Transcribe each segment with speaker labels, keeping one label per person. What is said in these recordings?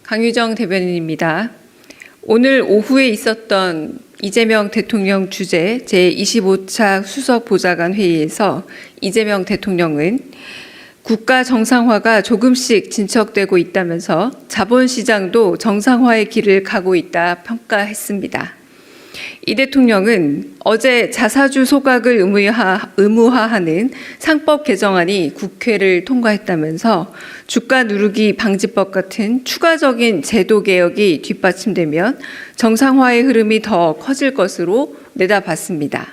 Speaker 1: 강유정 대변인입니다. 오늘 오후에 있었던 이재명 대통령 주재 제25차 수석보좌관 회의에서 이재명 대통령은 국가 정상화가 조금씩 진척되고 있다면서 자본시장도 정상화의 길을 가고 있다 평가했습니다. 이 대통령은 어제 자사주 소각을 의무화하는 상법 개정안이 국회를 통과했다면서 주가 누르기 방지법 같은 추가적인 제도 개혁이 뒷받침되면 정상화의 흐름이 더 커질 것으로 내다봤습니다.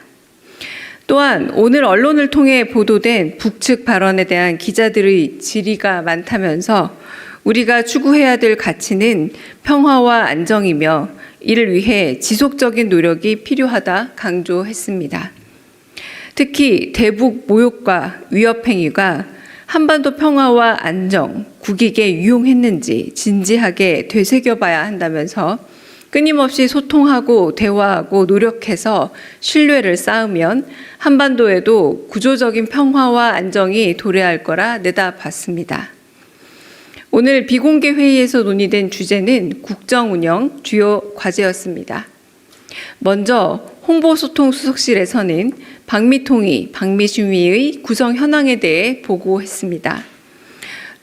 Speaker 1: 또한 오늘 언론을 통해 보도된 북측 발언에 대한 기자들의 질의가 많다면서 우리가 추구해야 될 가치는 평화와 안정이며 이를 위해 지속적인 노력이 필요하다 강조했습니다. 특히 대북 모욕과 위협 행위가 한반도 평화와 안정, 국익에 유용했는지 진지하게 되새겨봐야 한다면서 끊임없이 소통하고 대화하고 노력해서 신뢰를 쌓으면 한반도에도 구조적인 평화와 안정이 도래할 거라 내다봤습니다. 오늘 비공개 회의에서 논의된 주제는 국정운영 주요 과제였습니다. 먼저 홍보소통수석실에서는 방미통위, 방미심의의 구성 현황에 대해 보고했습니다.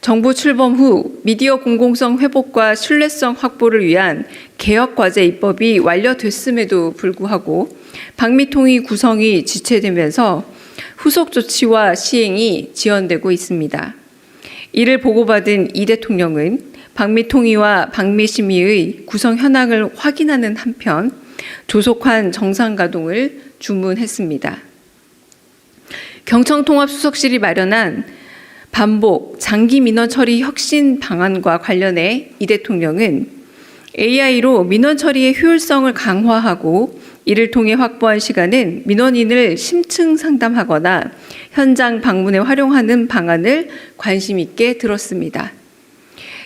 Speaker 1: 정부 출범 후 미디어 공공성 회복과 신뢰성 확보를 위한 개혁과제 입법이 완료됐음에도 불구하고 방미통위 구성이 지체되면서 후속 조치와 시행이 지연되고 있습니다. 이를 보고받은 이 대통령은 방미통위와 방미심의의 구성 현황을 확인하는 한편 조속한 정상 가동을 주문했습니다. 경청통합수석실이 마련한 반복 장기 민원 처리 혁신 방안과 관련해 이 대통령은 AI로 민원 처리의 효율성을 강화하고 이를 통해 확보한 시간은 민원인을 심층 상담하거나 현장 방문에 활용하는 방안을 관심 있게 들었습니다.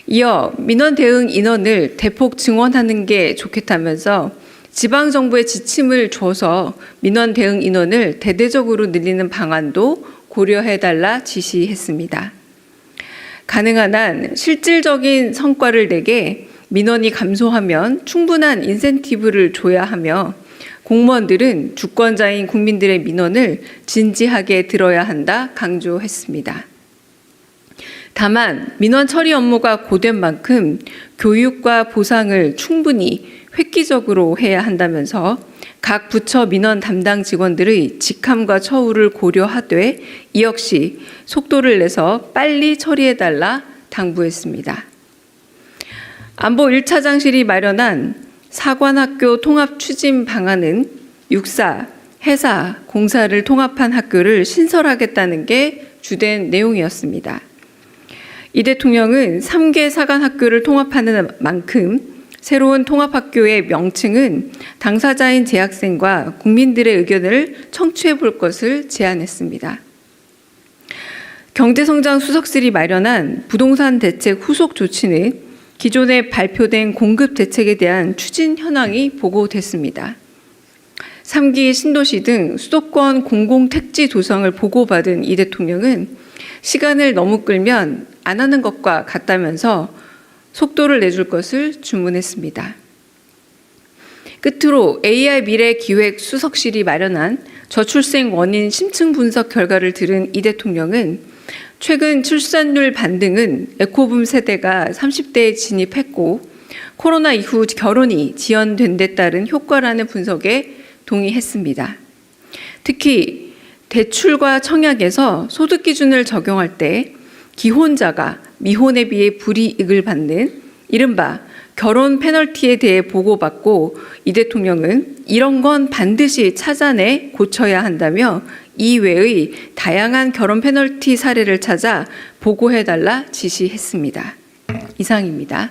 Speaker 1: 이어 민원 대응 인원을 대폭 증원하는 게 좋겠다면서 지방정부에 지침을 줘서 민원 대응 인원을 대대적으로 늘리는 방안도 고려해달라 지시했습니다. 가능한 한 실질적인 성과를 내게 민원이 감소하면 충분한 인센티브를 줘야 하며 공무원들은 주권자인 국민들의 민원을 진지하게 들어야 한다 강조했습니다. 다만 민원 처리 업무가 고된 만큼 교육과 보상을 충분히 획기적으로 해야 한다면서 각 부처 민원 담당 직원들의 직함과 처우를 고려하되 이 역시 속도를 내서 빨리 처리해달라 당부했습니다. 안보 1차장실이 마련한 사관학교 통합 추진 방안은 육사, 해사, 공사를 통합한 학교를 신설하겠다는 게 주된 내용이었습니다. 이 대통령은 3개 사관학교를 통합하는 만큼 새로운 통합학교의 명칭은 당사자인 재학생과 국민들의 의견을 청취해 볼 것을 제안했습니다. 경제성장수석실이 마련한 부동산 대책 후속 조치는 기존에 발표된 공급 대책에 대한 추진 현황이 보고됐습니다. 3기 신도시 등 수도권 공공택지 조성을 보고받은 이 대통령은 시간을 너무 끌면 안 하는 것과 같다면서 속도를 내줄 것을 주문했습니다. 끝으로 AI 미래기획수석실이 마련한 저출생 원인 심층 분석 결과를 들은 이 대통령은 최근 출산율 반등은 에코붐 세대가 30대에 진입했고 코로나 이후 결혼이 지연된 데 따른 효과라는 분석에 동의했습니다. 특히 대출과 청약에서 소득 기준을 적용할 때 기혼자가 미혼에 비해 불이익을 받는 이른바 결혼 페널티에 대해 보고받고 이 대통령은 이런 건 반드시 찾아내 고쳐야 한다며 이외의 다양한 결혼 페널티 사례를 찾아 보고해달라 지시했습니다. 이상입니다.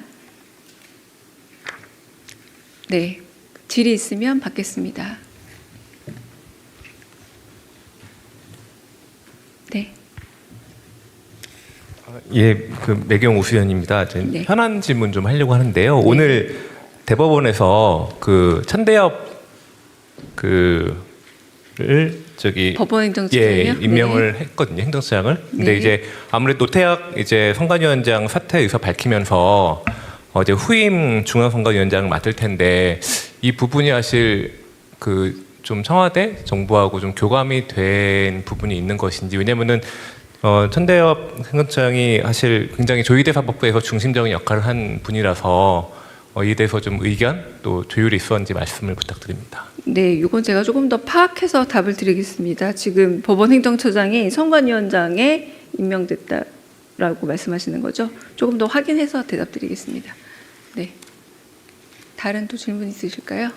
Speaker 1: 네, 질의 있으면 받겠습니다. 네.
Speaker 2: 예, 매경 우수연입니다.
Speaker 1: 네.
Speaker 2: 현안 질문 좀 하려고 하는데요. 네. 오늘 대법원에서 천대엽
Speaker 1: 법원 행정처장이요?
Speaker 2: 임명을 했거든요, 행정처장을. 근데
Speaker 1: 네.
Speaker 2: 이제 아무래도 노태학 성관위원장 사태 의사 밝히면서 이제 후임 중앙선관위원장을 맡을 텐데 이 부분이 사실 그 좀 청와대 정부하고 좀 교감이 된 부분이 있는 것인지. 왜냐면은 천대엽 행정처장이 사실 굉장히 조희대 사법부에서 중심적인 역할을 한 분이라서 이에 대해서 좀 의견 또 조율이 있었는지 말씀을 부탁드립니다.
Speaker 1: 네, 이건 제가 조금 더 파악해서 답을 드리겠습니다. 지금 법원행정처장이 선관위원장에 임명됐다라고 말씀하시는 거죠? 조금 더 확인해서 대답드리겠습니다. 네. 다른 또 질문 있으실까요?